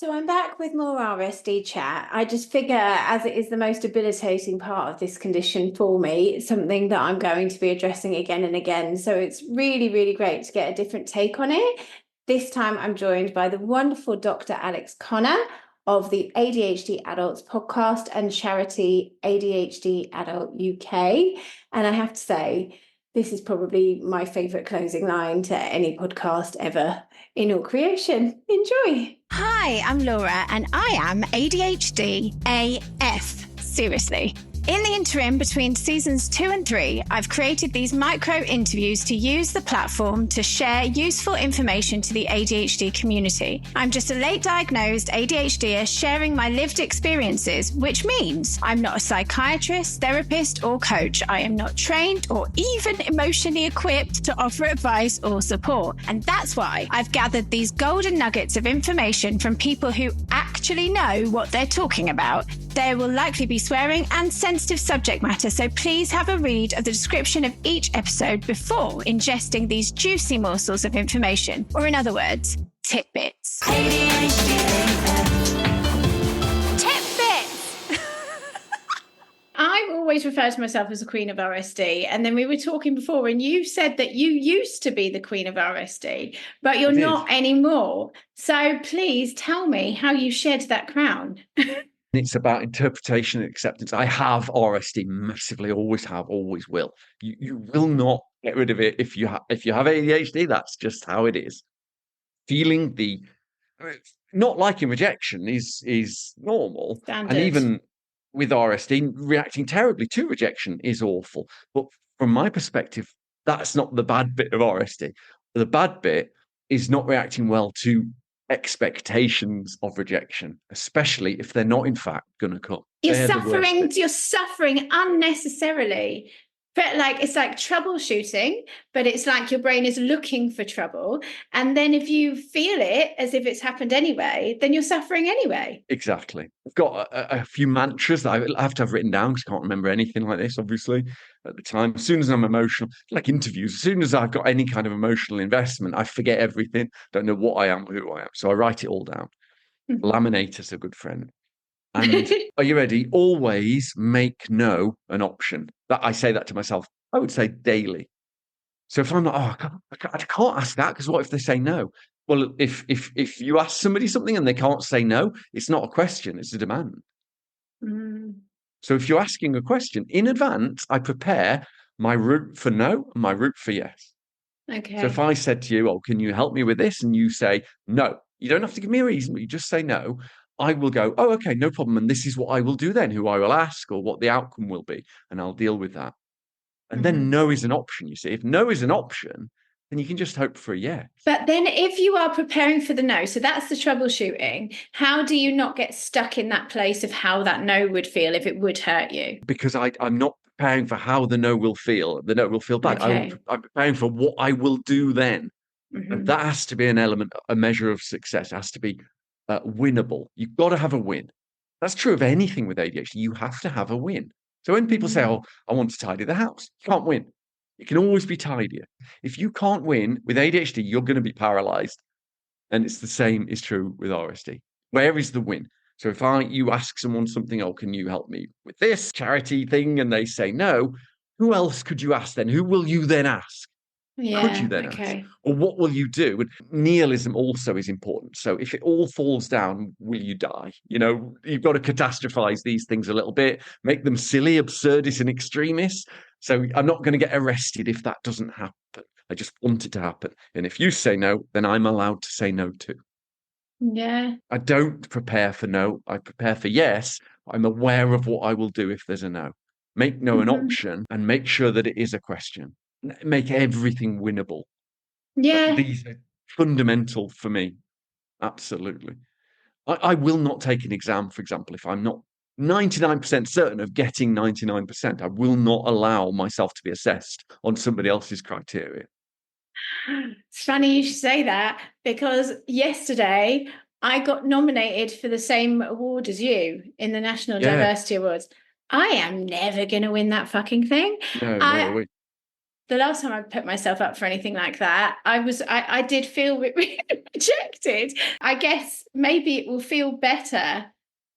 So I'm back with more RSD chat. I just figure, as it is the most debilitating part of this condition for me, it's something that I'm going to be addressing again and again. So it's really, really great to get a different take on it. This time I'm joined by the wonderful Dr. Alex Connor of the ADHD Adults podcast and charity ADHD Adult UK. And I have to say, this is probably my favourite closing line to any podcast ever in all creation. Enjoy. Hi, I'm Laura and I am ADHD AF. Seriously. In the interim between seasons 2 and 3, I've created these micro interviews to use the platform to share useful information to the ADHD community. I'm just a late diagnosed ADHDer sharing my lived experiences, which means I'm not a psychiatrist, therapist, or coach. I am not trained or even emotionally equipped to offer advice or support. And that's why I've gathered these golden nuggets of information from people who actually know what they're talking about. There will likely be swearing and sensitive subject matter, so please have a read of the description of each episode before ingesting these juicy morsels of information, or in other words, tidbits. ADHD AF. Tidbits! I always refer to myself as the queen of RSD, and then we were talking before and you said that you used to be the queen of RSD, but you're not anymore. So please tell me how you shed that crown. It's about interpretation and acceptance. I have RSD massively, always have, always will. You will not get rid of it if you have ADHD. That's just how it is. Feeling not liking rejection is normal. Standard. And even with RSD, reacting terribly to rejection is awful. But from my perspective, that's not the bad bit of RSD. The bad bit is not reacting well to expectations of rejection, especially if they're not in fact going to come. You're suffering unnecessarily. But it's like troubleshooting, but it's like your brain is looking for trouble. And then if you feel it as if it's happened anyway, then you're suffering anyway. Exactly. I've got a few mantras that I have to have written down because I can't remember anything like this, obviously, at the time. As soon as I'm emotional, like interviews, as soon as I've got any kind of emotional investment, I forget everything, don't know what I am, who I am. So I write it all down. Laminator's a good friend. And are you ready? Always make no an option. That I say that to myself, I would say daily. So if I'm not, I can't ask that because what if they say no? Well, if you ask somebody something and they can't say no, it's not a question, it's a demand. So if you're asking a question in advance, I prepare my route for no and my route for yes. Okay. So if I said to you, can you help me with this? And you say no, you don't have to give me a reason, but you just say no. I will go, okay, no problem. And this is what I will do then, who I will ask or what the outcome will be. And I'll deal with that. And then no is an option, you see. If no is an option, then you can just hope for a yes. But then if you are preparing for the no, so that's the troubleshooting, how do you not get stuck in that place of how that no would feel if it would hurt you? Because I'm not preparing for how the no will feel. The no will feel bad. Okay. I'm preparing for what I will do then. And that has to be an element, a measure of success. It has to be winnable. You've got to have a win. That's true of anything with ADHD. You have to have a win. So when people say, I want to tidy the house, you can't win. It can always be tidier. If you can't win with ADHD, you're going to be paralyzed. And it's the same is true with RSD. Where is the win? So if you ask someone something, can you help me with this charity thing? And they say no, who else could you ask then? Who will you then ask? Yeah, could you then ask? Or what will you do? And nihilism also is important. So if it all falls down, will you die? You've got to catastrophize these things a little bit, make them silly, absurdist and extremist. So I'm not going to get arrested if that doesn't happen. I just want it to happen. And if you say no, then I'm allowed to say no too. Yeah. I don't prepare for no. I prepare for yes. I'm aware of what I will do if there's a no. Make no an option and make sure that it is a question. Make everything winnable. Yeah. These are fundamental for me. Absolutely. I will not take an exam, for example, if I'm not 99% certain of getting 99%. I will not allow myself to be assessed on somebody else's criteria. It's funny you should say that because yesterday I got nominated for the same award as you in the National Diversity Awards. I am never going to win that fucking thing. No way. the last time I put myself up for anything like that, I did feel rejected. I guess maybe it will feel better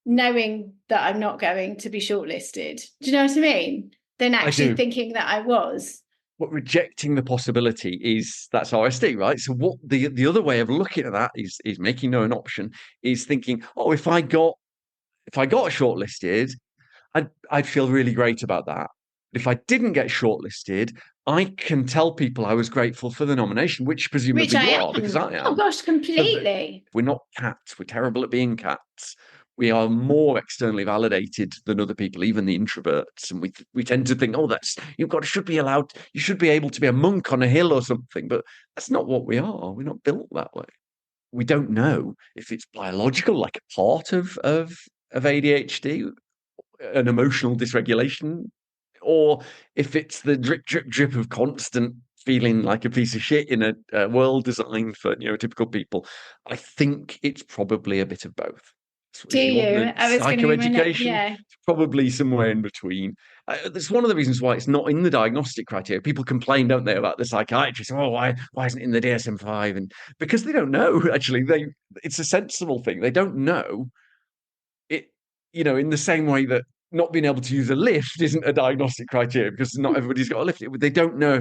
knowing that I'm not going to be shortlisted. Do you know what I mean? Than actually thinking that I was. What rejecting the possibility is, that's RSD, right? So what the other way of looking at that is making no an option, is thinking, oh, if I got shortlisted, I'd feel really great about that. But if I didn't get shortlisted, I can tell people I was grateful for the nomination, which presumably you are, because I am. Oh gosh, completely. We're not cats. We're terrible at being cats. We are more externally validated than other people, even the introverts. And we tend to think, oh, you should be able to be a monk on a hill or something. But that's not what we are. We're not built that way. We don't know if it's biological, like a part of ADHD, an emotional dysregulation, or if it's the drip, drip, drip of constant feeling like a piece of shit in a world designed for neurotypical people. I think it's probably a bit of both. Do you? Psychoeducation, it's probably somewhere in between. That's one of the reasons why it's not in the diagnostic criteria. People complain, don't they, about the psychiatrist? Oh, why isn't it in the DSM-5? And because they don't know. Actually, it's a sensible thing. They don't know it. In the same way that not being able to use a lift isn't a diagnostic criteria, because not everybody's got a lift. They don't know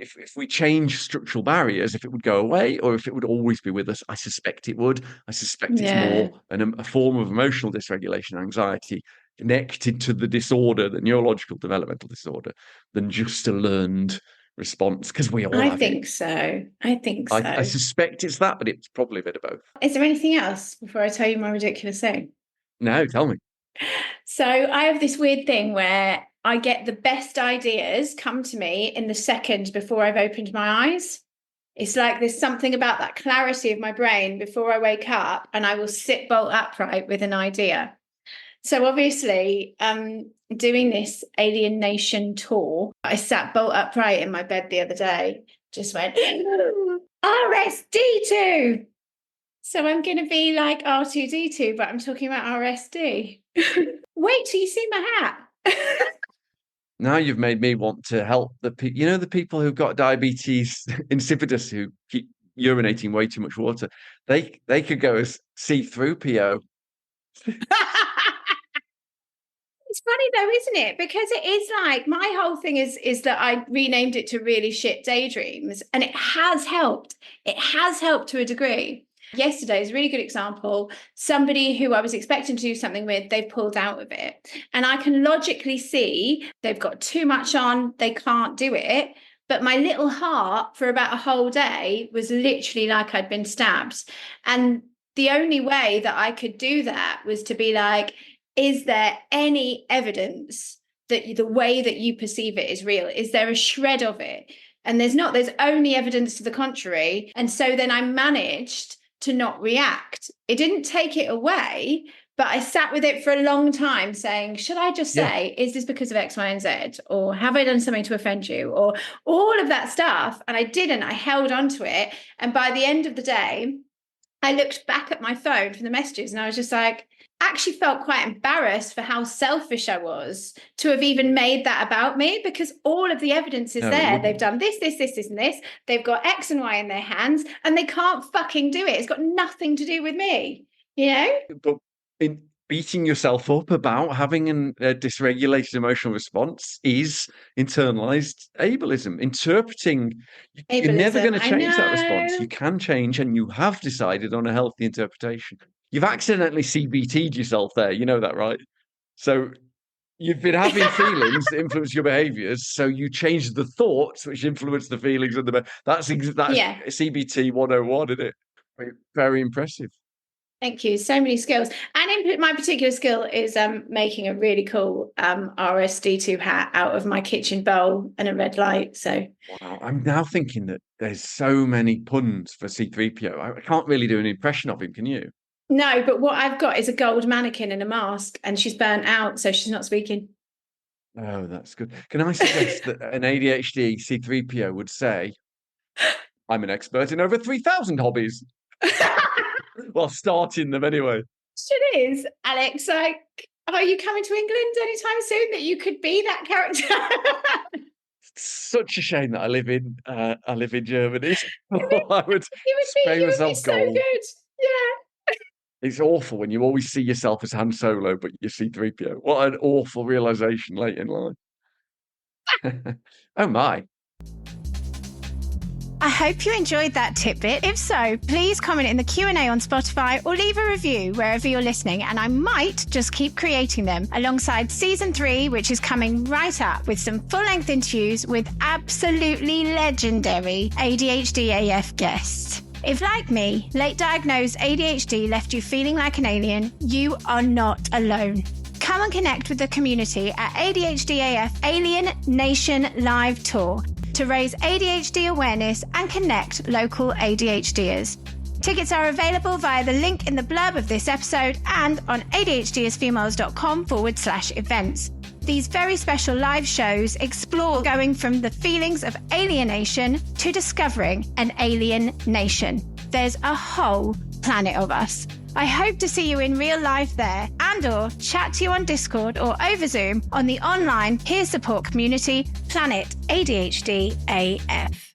if we change structural barriers, if it would go away or if it would always be with us. I suspect it would. I suspect it's more a form of emotional dysregulation, anxiety, connected to the disorder, the neurological developmental disorder, than just a learned response, because we all have it. I think so. I suspect it's that, but it's probably a bit of both. Is there anything else before I tell you my ridiculous thing? No, tell me. So I have this weird thing where I get the best ideas come to me in the second before I've opened my eyes. It's like there's something about that clarity of my brain before I wake up, and I will sit bolt upright with an idea. So obviously, doing this Alien Nation tour, I sat bolt upright in my bed the other day, just went, RSD2. So I'm going to be like R2D2, but I'm talking about RSD. Wait till you see my hat. Now you've made me want to help the people. The people who've got diabetes insipidus, who keep urinating way too much water. They could go as C-through-PO. It's funny though, isn't it? Because it is like, my whole thing is that I renamed it to Really Shit Daydreams, and it has helped. It has helped to a degree. Yesterday is a really good example. Somebody who I was expecting to do something with, they've pulled out of it. And I can logically see they've got too much on, they can't do it. But my little heart for about a whole day was literally like I'd been stabbed. And the only way that I could do that was to be like, is there any evidence that the way that you perceive it is real? Is there a shred of it? And there's only evidence to the contrary. And so then I managed to not react. It didn't take it away, but I sat with it for a long time saying, should I just say, is this because of X, Y, and Z? Or have I done something to offend you? Or all of that stuff. And I didn't. I held on to it. And by the end of the day, I looked back at my phone for the messages and I was just like, actually felt quite embarrassed for how selfish I was to have even made that about me, because all of the evidence is there. They've done this, and this. They've got X and Y in their hands and they can't fucking do it. It's got nothing to do with me, But in beating yourself up about having a dysregulated emotional response is internalized ableism. You're never going to change that response. You can change, and you have decided on a healthy interpretation. You've accidentally CBT'd yourself there. You know that, right? So you've been having feelings that influence your behaviors. So you change the thoughts, which influence the feelings and that's CBT 101, isn't it? Very impressive. Thank you. So many skills. And my particular skill is making a really cool RSD2 hat out of my kitchen bowl and a red light. So wow, I'm now thinking that there's so many puns for C-3PO. I can't really do an impression of him, can you? No, but what I've got is a gold mannequin and a mask, and she's burnt out, so she's not speaking. Oh, that's good. Can I suggest that an ADHD C-3PO would say, I'm an expert in over 3,000 hobbies. Well, starting them anyway. It is, Alex. Like, are you coming to England anytime soon that you could be that character? It's such a shame that I live in Germany. I would spray you would be myself so gold. good. Yeah. It's awful when you always see yourself as Han Solo, but you see 3PO. What an awful realization late in life. Oh my. I hope you enjoyed that tidbit. If so, please comment in the Q&A on Spotify or leave a review wherever you're listening, and I might just keep creating them alongside season 3, which is coming right up with some full-length interviews with absolutely legendary ADHD AF guests. If, like me, late diagnosed ADHD left you feeling like an alien, you are not alone. Come and connect with the community at ADHD AF Alien Nation Live Tour to raise ADHD awareness and connect local ADHDers. Tickets are available via the link in the blurb of this episode and on ADHDasfemales.com/events. These very special live shows explore going from the feelings of alienation to discovering an alien nation. There's a whole planet of us. I hope to see you in real life there and/or chat to you on Discord or over Zoom on the online peer support community Planet ADHD AF.